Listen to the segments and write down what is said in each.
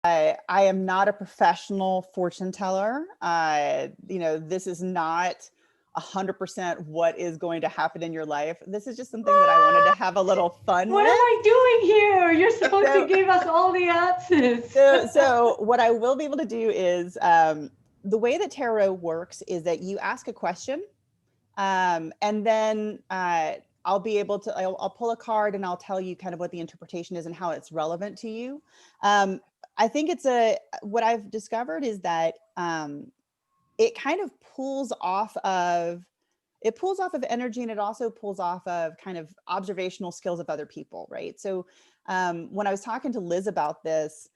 I am not a professional fortune teller. This is not 100% what is going to happen in your life. This is just something that I wanted to have a little fun What with. am I doing here? You're supposed to So, give us all the answers. so what I will be able to do is the way that tarot works is that you ask a question, and then I'll be able to, I'll pull a card and I'll tell you kind of what the interpretation is and how it's relevant to you. I think what I've discovered is that it kind of it pulls off of energy, and it also pulls off of kind of observational skills of other people, right? So when I was talking to Liz about this,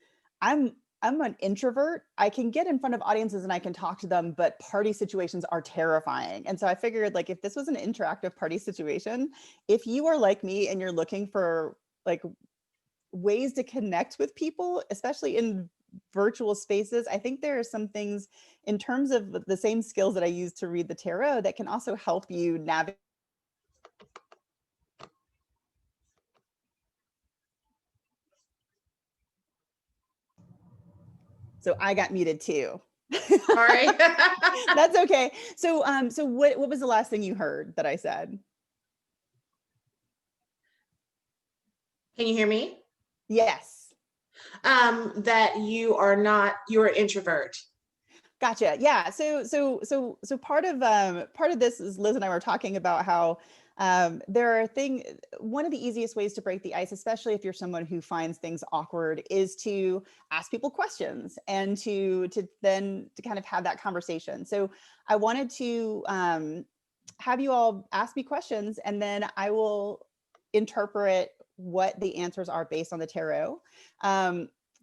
I'm an introvert. I can get in front of audiences and I can talk to them, but party situations are terrifying. And so I figured, like, if this was an interactive party situation, if you are like me and you're looking for like ways to connect with people, especially in virtual spaces, I think there are some things in terms of the same skills that I use to read the tarot that can also help you navigate. So I got muted too. Sorry. That's okay. So what was the last thing you heard that I said? Can you hear me? Yes. That you're an introvert. Gotcha. Yeah. So part of this is Liz and I were talking about how one of the easiest ways to break the ice, especially if you're someone who finds things awkward, is to ask people questions and to kind of have that conversation. So I wanted to have you all ask me questions, and then I will interpret what the answers are based on the tarot.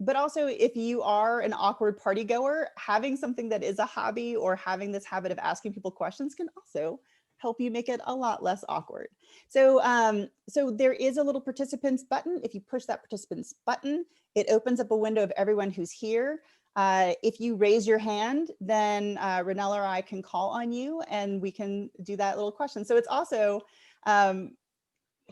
But also, if you are an awkward party goer, having something that is a hobby or having this habit of asking people questions can also help you make it a lot less awkward. So, so there is a little participants button. If you push that participants button, it opens up a window of everyone who's here. If you raise your hand, then Ranella or I can call on you and we can do that little question. So it's also kind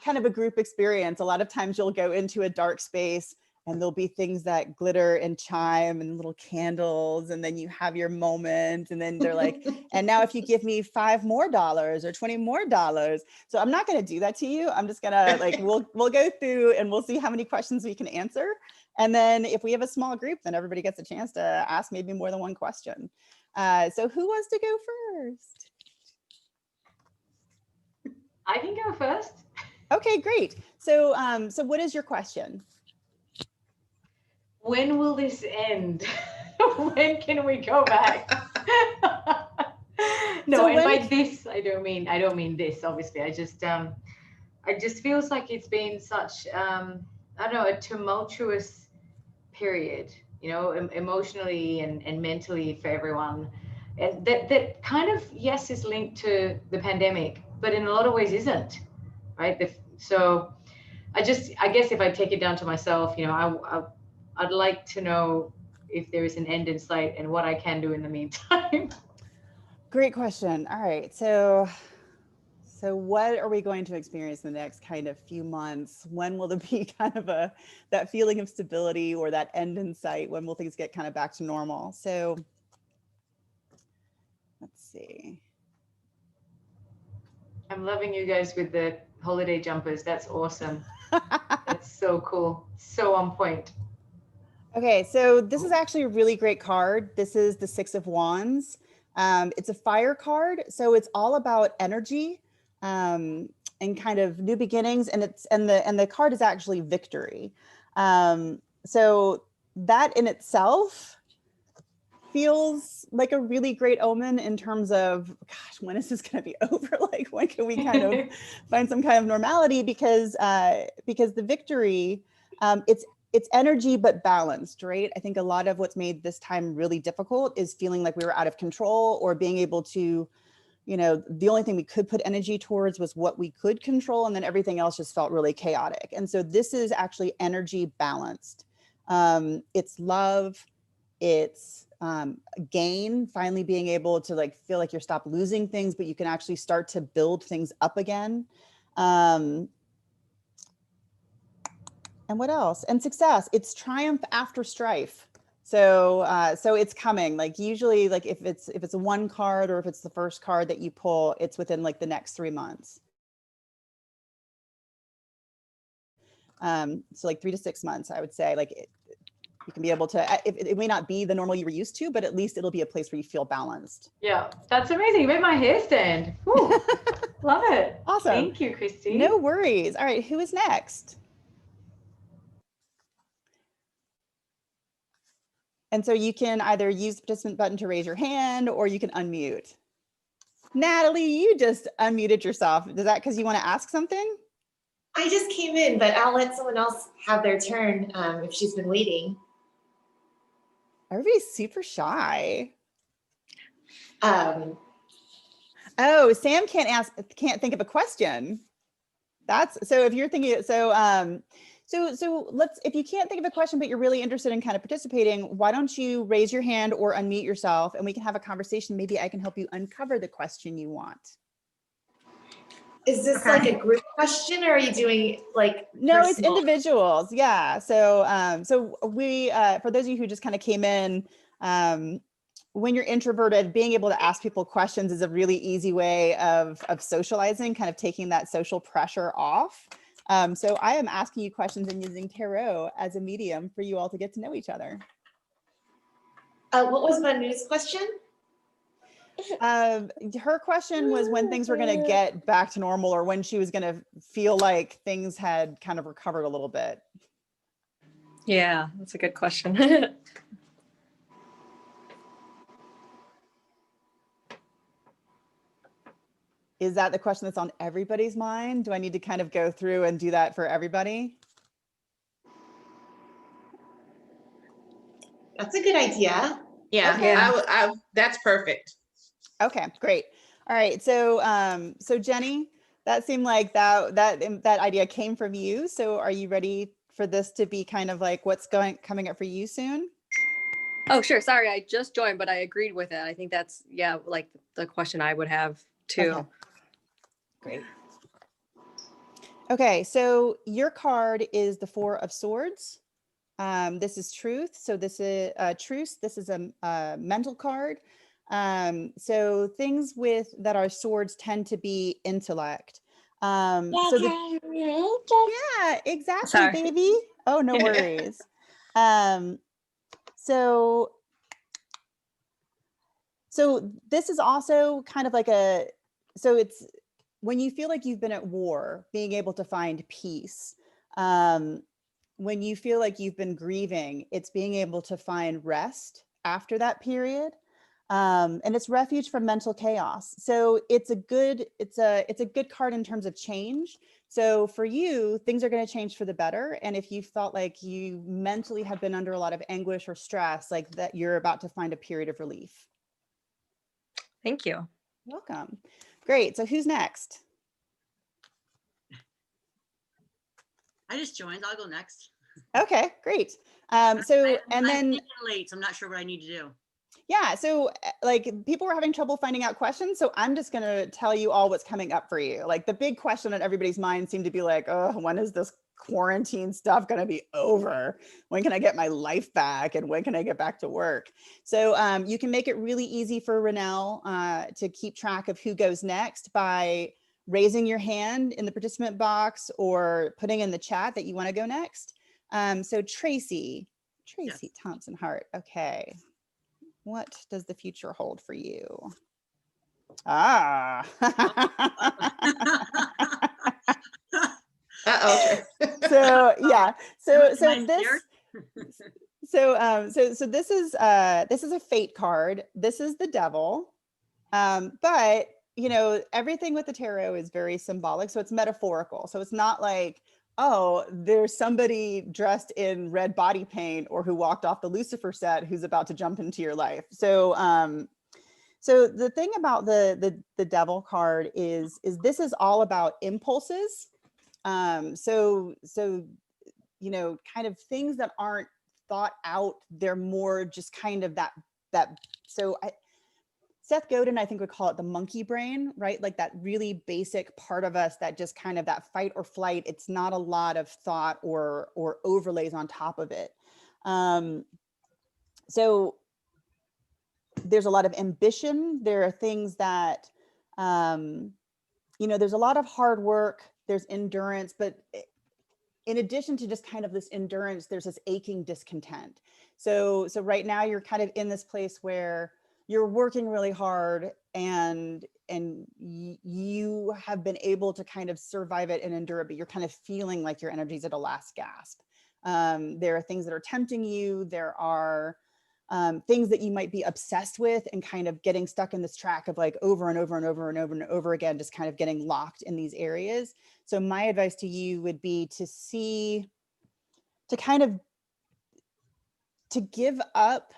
of a group experience. A lot of times you'll go into a dark space and there'll be things that glitter and chime and little candles, and then you have your moment, and then they're like, and now if you give me $5 more or $20 more. So I'm not going to do that to you. I'm just gonna we'll go through and we'll see how many questions we can answer, and then if we have a small group, then everybody gets a chance to ask maybe more than one question. So who wants to go first? I can go first. Okay, great. So so what is your question? When will this end? When can we go back? No, and by this I don't mean this, obviously. I just feels like it's been such I don't know, a tumultuous period, you know, emotionally and mentally for everyone. And that kind of, yes, is linked to the pandemic, but in a lot of ways isn't, right? So I guess if I take it down to myself, you know, I'd like to know if there is an end in sight and what I can do in the meantime. Great question. All right. So what are we going to experience in the next kind of few months? When will there be kind of that feeling of stability or that end in sight? When will things get kind of back to normal? So let's see. I'm loving you guys with the holiday jumpers. That's awesome. That's so cool. So on point. Okay, so this is actually a really great card. This is the Six of Wands. It's a fire card, so it's all about energy and kind of new beginnings, and the card is actually victory. So that in itself feels like a really great omen in terms of, gosh, when is this going to be over? Like, when can we kind of find some kind of normality? Because the victory, it's energy but balanced, right? I think a lot of what's made this time really difficult is feeling like we were out of control, or being able to, you know, the only thing we could put energy towards was what we could control, and then everything else just felt really chaotic. And so this is actually energy balanced. It's love, it's gain, finally being able to like feel like you're stopped losing things, but you can actually start to build things up again. And what else? And success. It's triumph after strife. So it's coming. Like usually, like if it's a one card or if it's the first card that you pull, it's within like the next 3 months. So like 3 to 6 months, I would say. Like you can be able to. It may not be the normal you were used to, but at least it'll be a place where you feel balanced. Yeah, that's amazing. You made my hair stand. Woo. Love it. Awesome. Thank you, Kristi. No worries. All right, who is next? And so you can either use the participant button to raise your hand or you can unmute. Natalie, you just unmuted yourself. Is that because you want to ask something? I just came in, but I'll let someone else have their turn if she's been waiting. Everybody's super shy. Um, Oh, Sam can't think of a question. So if you're thinking, so let's, if you can't think of a question, but you're really interested in kind of participating, why don't you raise your hand or unmute yourself and we can have a conversation. Maybe I can help you uncover the question you want. is this like a group question or are you doing like No, personal? it's individuals. Yeah. So we, for those of you who just kind of came in, when you're introverted, being able to ask people questions is a really easy way of socializing, kind of taking that social pressure off. So I am asking you questions and using tarot as a medium for you all to get to know each other. What was Manu's question? Her question was when things were going to get back to normal or when she was going to feel like things had kind of recovered a little bit. Yeah, that's a good question. Is that the question that's on everybody's mind? Do I need to kind of go through and do that for everybody? That's a good idea. Yeah, Okay. that's perfect. Okay, great. All right, so so Jenny, that seemed like that idea came from you. So are you ready for this to be kind of like what's coming up for you soon? Oh, sure. Sorry, I just joined, but I agreed with it. I think that's, yeah, like the question I would have too. Okay. Great. Okay, so your card is the Four of Swords. This is truth. So this is truth. This is a mental card. So things that are swords tend to be intellect. Yeah, exactly, Sorry. baby. Oh, no worries. So this is also kind of like so it's when you feel like you've been at war, being able to find peace. When you feel like you've been grieving, it's being able to find rest after that period. And it's refuge from mental chaos. So it's a good card in terms of change. So for you, things are going to change for the better. And if you felt like you mentally have been under a lot of anguish or stress, like that, you're about to find a period of relief. Thank you. Welcome. Great. So who's next? I just joined. I'll go next. Okay, great. And then late, so I'm not sure what I need to do. Yeah, so like people were having trouble finding out questions, so I'm just going to tell you all what's coming up for you. Like the big question on everybody's mind seemed to be like, oh, when is this quarantine stuff going to be over? When can I get my life back? And when can I get back to work? So you can make it really easy for Renelle to keep track of who goes next by raising your hand in the participant box or putting in the chat that you want to go next. So Tracy yes. Thompson Hart. Okay. What does the future hold for you? Uh-oh. So yeah. So this is a fate card. This is the devil. But you know, everything with the tarot is very symbolic. So it's metaphorical. So it's not like, oh, there's somebody dressed in red body paint or who walked off the Lucifer set who's about to jump into your life. So so the thing about the devil card is this is all about impulses. So you know, kind of things that aren't thought out, they're more just kind of that Seth Godin, I think, would call it the monkey brain, right? Like that really basic part of us that just kind of that fight or flight. It's not a lot of thought or overlays on top of it. so there's a lot of ambition. There are things that, there's a lot of hard work, there's endurance, but in addition to just kind of this endurance, there's this aching discontent. So right now you're kind of in this place where you're working really hard and you have been able to kind of survive it and endure it, but you're kind of feeling like your energy's at a last gasp. There are things that are tempting you. There are things that you might be obsessed with and kind of getting stuck in this track of like over and over and over and over and over again, just kind of getting locked in these areas. So my advice to you would be to give up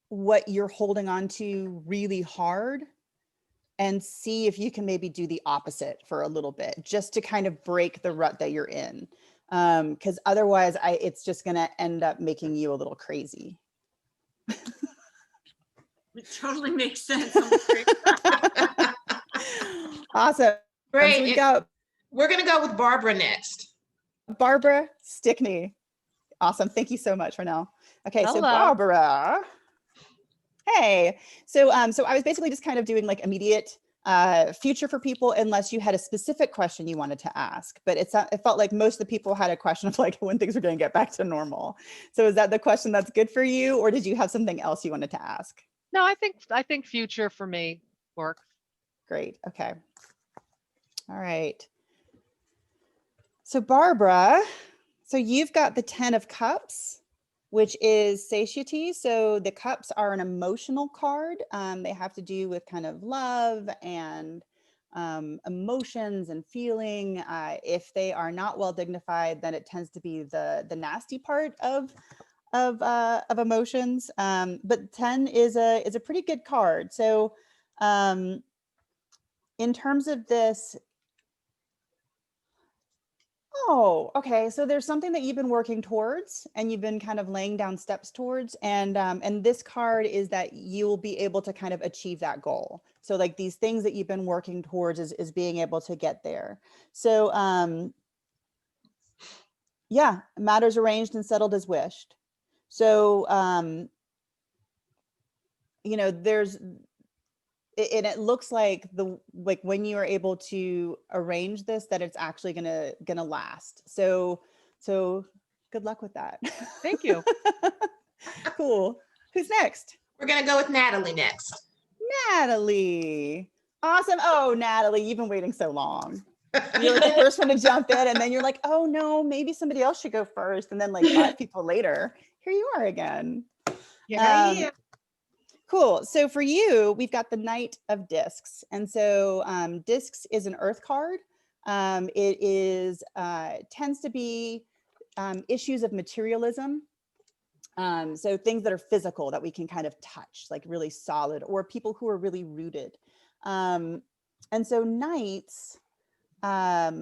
what you're holding on to really hard and see if you can maybe do the opposite for a little bit, just to kind of break the rut that you're in. Because otherwise it's just going to end up making you a little crazy. It totally makes sense. Awesome. Great. So We're going to go with Barbara next. Barbara Stickney. Awesome. Thank you so much, Renelle. Okay, Hello. so Barbara. Hey. So I was basically just kind of doing like immediate future for people, unless you had a specific question you wanted to ask. But it felt like most of the people had a question of like when things are going to get back to normal. So is that the question that's good for you, or did you have something else you wanted to ask? No, I think future for me works. Great. Okay. All right. So Barbara, so you've got the 10 of Cups, which is satiety. So the cups are an emotional card. They have to do with kind of love and emotions and feeling. If they are not well dignified, then it tends to be the nasty part of emotions. But 10 is a pretty good card. So in terms of this, oh, okay. So there's something that you've been working towards and you've been kind of laying down steps towards. And this card is that you will be able to kind of achieve that goal. So like these things that you've been working towards is being able to get there. So yeah, matters arranged and settled as wished. So, there's, and it looks like when you are able to arrange this, that it's actually gonna last. So good luck with that. Thank you. Cool. Who's next? We're going to go with Natalie next. Natalie. Awesome. Oh, Natalie, you've been waiting so long. You're like the first one to jump in, and then you're like, oh no, maybe somebody else should go first. And then like 5 people later, here you are again. Yeah. Cool. So for you, we've got the Knight of Discs. And so Discs is an earth card. It is tends to be issues of materialism. So things that are physical that we can kind of touch, like really solid, or people who are really rooted. And so Knights, let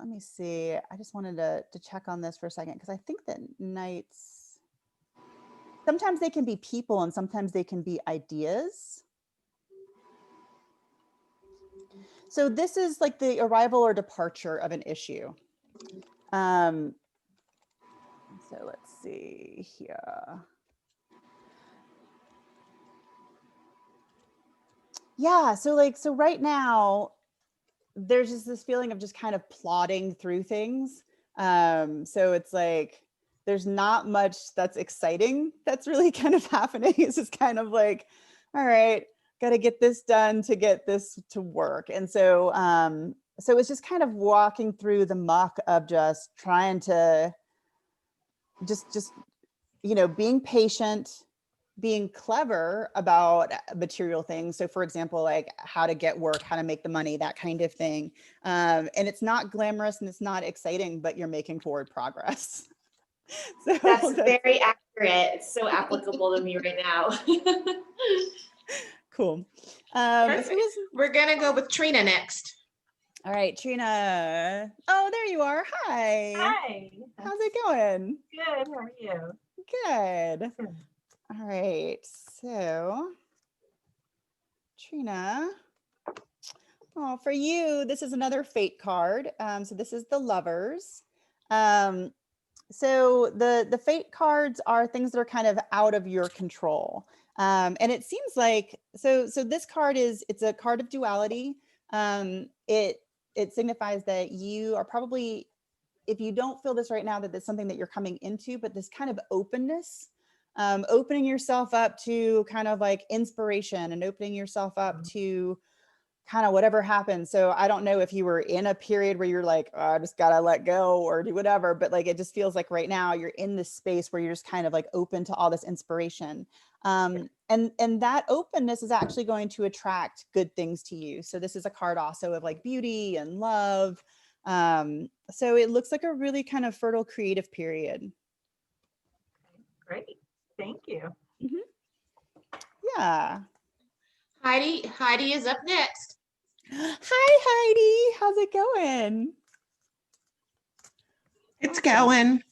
me see. I just wanted to check on this for a second, because I think that Knights, sometimes they can be people and sometimes they can be ideas. So this is like the arrival or departure of an issue. So let's see here. Yeah, so right now, there's just this feeling of just kind of plodding through things. So it's like, there's not much that's exciting that's really kind of happening. It's just kind of like, all right, got to get this done to get this to work. And so so it's just kind of walking through the muck of just trying to just being patient, being clever about material things. So for example, like how to get work, how to make the money, that kind of thing. And it's not glamorous and it's not exciting, but you're making forward progress. So That's very accurate. It's so applicable to me right now. cool. We're going to go with Trina next. All right, Trina. Oh, there you are. Hi. Hi. How's it going? Good. How are you? Good. All right. So, Trina. Oh, for you, this is another fate card. So this is the Lovers. So the fate cards are things that are kind of out of your control. And it seems like, so this card it's a card of duality. It signifies that you are probably, if you don't feel this right now, that it's something that you're coming into, but this kind of openness, opening yourself up to kind of like inspiration and opening yourself up to kind of whatever happens. So I don't know if you were in a period where you're like, oh, I just gotta let go or do whatever, but like it just feels like right now you're in this space where you're just kind of like open to all this inspiration. And that openness is actually going to attract good things to you. So this is a card also of like beauty and love. So it looks like a really kind of fertile creative period. Great. Thank you. Yeah. Heidi is up next. Hi, Heidi. How's it going? It's going.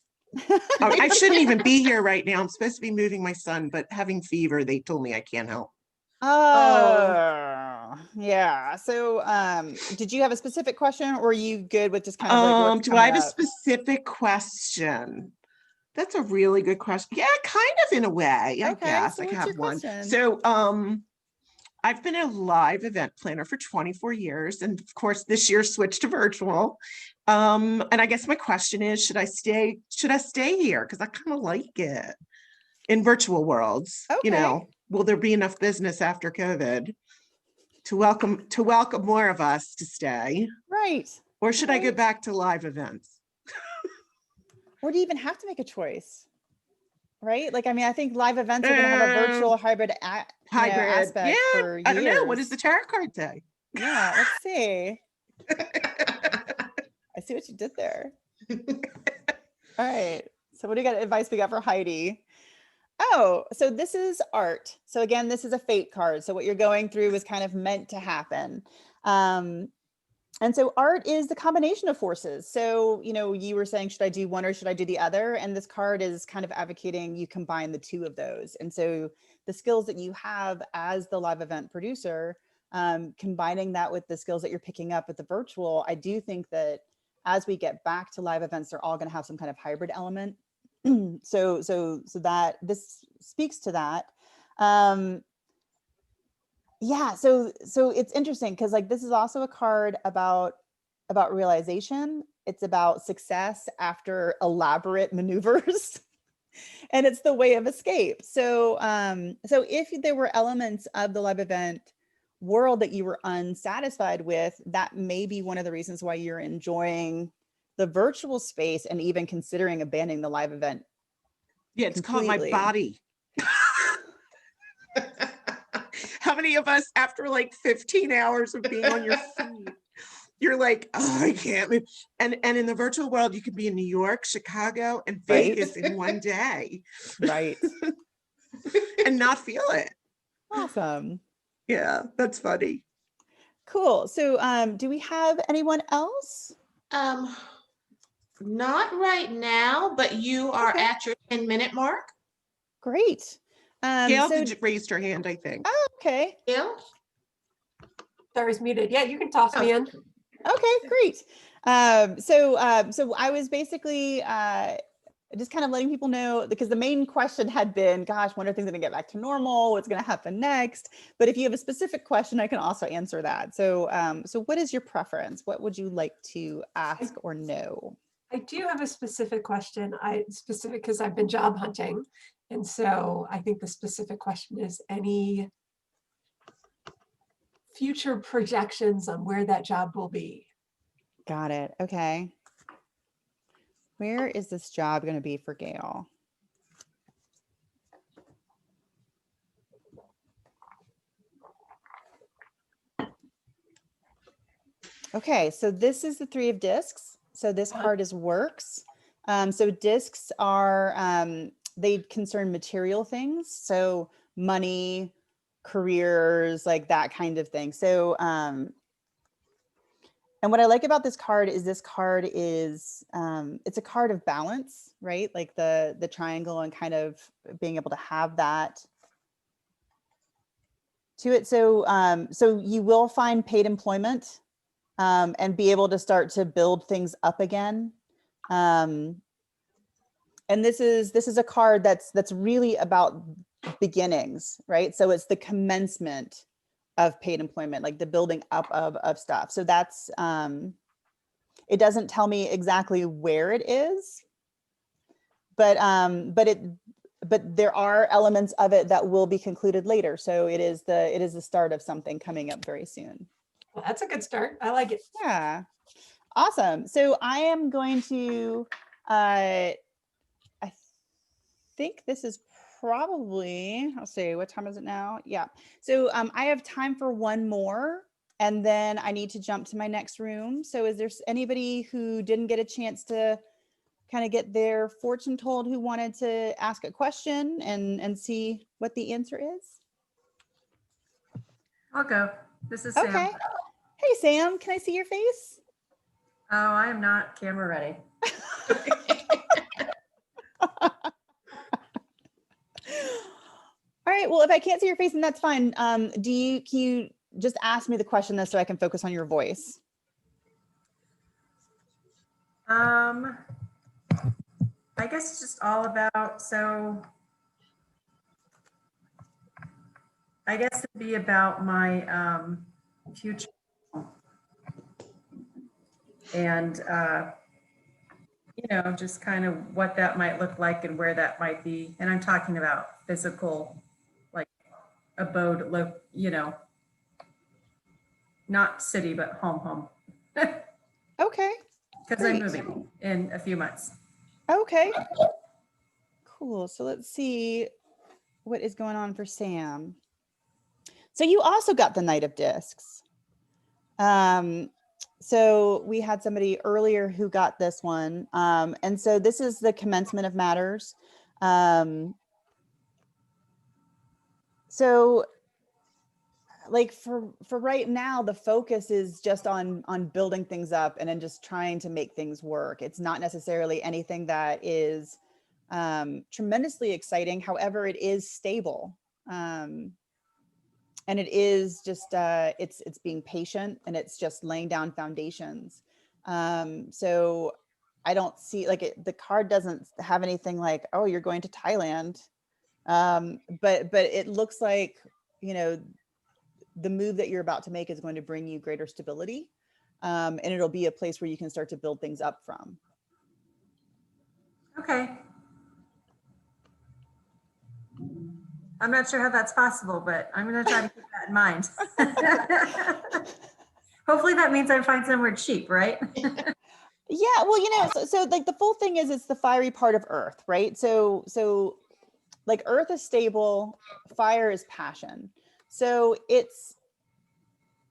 I shouldn't even be here right now. I'm supposed to be moving my son, but having fever, they told me I can't help. Oh, yeah. So, did you have a specific question, or are you good with just kind of like what's do I have coming a up? specific question? That's a really good question. Yeah, kind of in a way, I guess. So I what's have your one. question? So, I've been a live event planner for 24 years. And of course, this year switched to virtual. And I guess my question is, should I stay here? Because I kind of like it in virtual worlds. Okay. You know, will there be enough business after COVID to welcome more of us to stay? Right. Or should I go back to live events? Or do you even have to make a choice? Right? Like, I mean, I think live events are going to have a virtual hybrid aspect for years. I don't know. What does the tarot card say? Yeah, let's see. I see what you did there. All right. So what do you got advice we got for Heidi? Oh, so this is art. So again, this is a fate card. So what you're going through is kind of meant to happen. And so art is the combination of forces. So, you know, you were saying, should I do one or should I do the other? And this card is kind of advocating you combine the two of those. And so the skills that you have as the live event producer, combining that with the skills that you're picking up with the virtual, I do think that as we get back to live events, they're all going to have some kind of hybrid element. So that this speaks to that. Yeah, so it's interesting because like this is also a card about realization. It's about success after elaborate maneuvers. And it's the way of escape. So so if there were elements of the live event world that you were unsatisfied with, that may be one of the reasons why you're enjoying the virtual space and even considering abandoning the live event. Yeah, it's called my body. How many of us, after like 15 hours of being on your feet, you're like, oh, I can't move. And in the virtual world, you could be in New York, Chicago, and Vegas in one day. Right. And not feel it. Awesome. Yeah, that's funny. Cool. So do we have anyone else? Not right now, but you are at your 10-minute mark. Great. Gail raised her hand, I think. Oh, okay. Gail? Sorry, muted. Yeah, you can toss me in. Okay, great. So I was basically just kind of letting people know, because the main question had been, gosh, when are things going to get back to normal? What's going to happen next? But if you have a specific question, I can also answer that. So so what is your preference? What would you like to ask or know? I do have a specific question. Specific because I've been job hunting. And so I think the specific question is any future projections on where that job will be. Got it. Okay. Where is this job going to be for Gail? Okay, so this is the 3 of discs. So this card is works. So discs are, they concern material things. So money, careers, like that kind of thing. So, and what I like about this card is it's a card of balance, right? Like the triangle and kind of being able to have that to it. So, so you will find paid employment and be able to start to build things up again. And this is a card that's really about beginnings, right? So it's the commencement of paid employment, like the building up of stuff. So that's, it doesn't tell me exactly where it is, but there are elements of it that will be concluded later. So it is the start of something coming up very soon. Well, that's a good start. I like it. Yeah. Awesome. So I am going to, I think this is probably, I'll see, what time is it now? Yeah. So I have time for one more, and then I need to jump to my next room. So is there anybody who didn't get a chance to kind of get their fortune told, who wanted to ask a question and see what the answer is? I'll go. This is Okay. Sam. Hey, Sam, can I see your face? Oh, I am not camera ready. All right, well, if I can't see your face, then that's fine. Can you just ask me the question though, so I can focus on your voice? I guess it's just all about, so I guess it'd be about my future and you know, just kind of what that might look like and where that might be. And I'm talking about physical, like abode, you know, not city, but home. Okay. Because I'm moving in a few months. Okay. Cool. So let's see what is going on for Sam. So you also got the Knight of Discs. So we had somebody earlier who got this one. And so this is the commencement of matters. So like for right now, the focus is just on building things up and then just trying to make things work. It's not necessarily anything that is tremendously exciting. However, it is stable. And it is just, it's being patient, and it's just laying down foundations. So I don't see, like, the card doesn't have anything like, oh, you're going to Thailand. But it looks like, you know, the move that you're about to make is going to bring you greater stability. And it'll be a place where you can start to build things up from. Okay. I'm not sure how that's possible, but I'm going to try to keep that in mind. Hopefully that means I find somewhere cheap, right? Yeah, well, you know, so like the full thing is, it's the fiery part of earth, right? So like earth is stable, fire is passion. So it's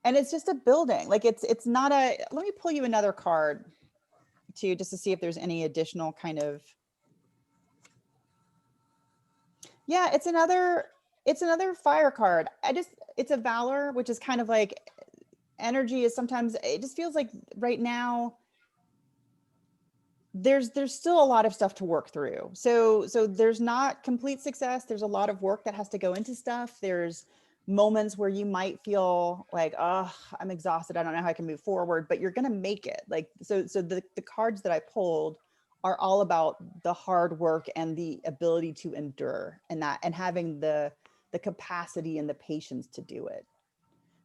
just a building. Like it's not a, let me pull you another card too, just to see if there's any additional kind of, yeah, it's another fire card. It's a valor, which is kind of like energy is sometimes, it just feels like right now there's still a lot of stuff to work through. So there's not complete success. There's a lot of work that has to go into stuff. There's moments where you might feel like, oh, I'm exhausted, I don't know how I can move forward, but you're going to make it. Like, so the cards that I pulled are all about the hard work and the ability to endure, and having the capacity and the patience to do it.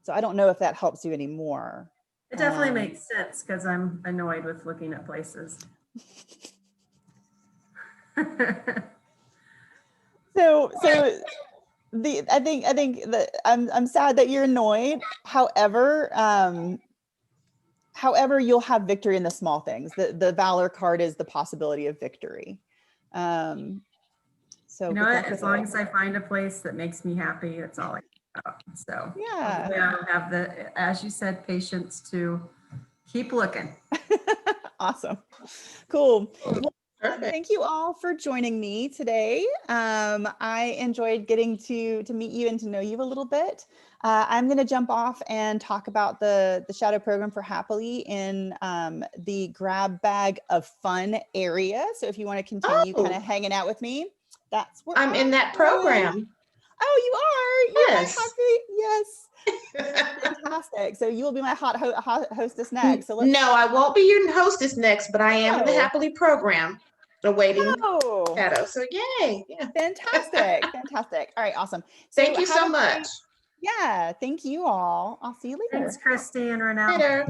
So I don't know if that helps you anymore. It definitely makes sense, because I'm annoyed with looking at places. So I think that I'm sad that you're annoyed. However, you'll have victory in the small things. The valor card is the possibility of victory. So you know what? As long as I find a place that makes me happy, that's all I care about. So yeah, I'll have the, as you said, patience to keep looking. Awesome. Cool. Well, thank you all for joining me today. I enjoyed getting to meet you and to know you a little bit. I'm going to jump off and talk about the shadow program for Happily in the grab bag of fun area. So if you want to continue kind of hanging out with me, that's where I'm in that program. Oh, you are? You're Yes. Happy? Yes. Fantastic. So you will be my hot hostess next. So no, I won't be your hostess next, but I am in the Happily program. awaiting Oh, shadow. So yay. Yeah. fantastic. Fantastic. All right, awesome. Thank you have so a great- much. Yeah, thank you all. I'll see you later. Thanks, Kristi and Renelle. Later.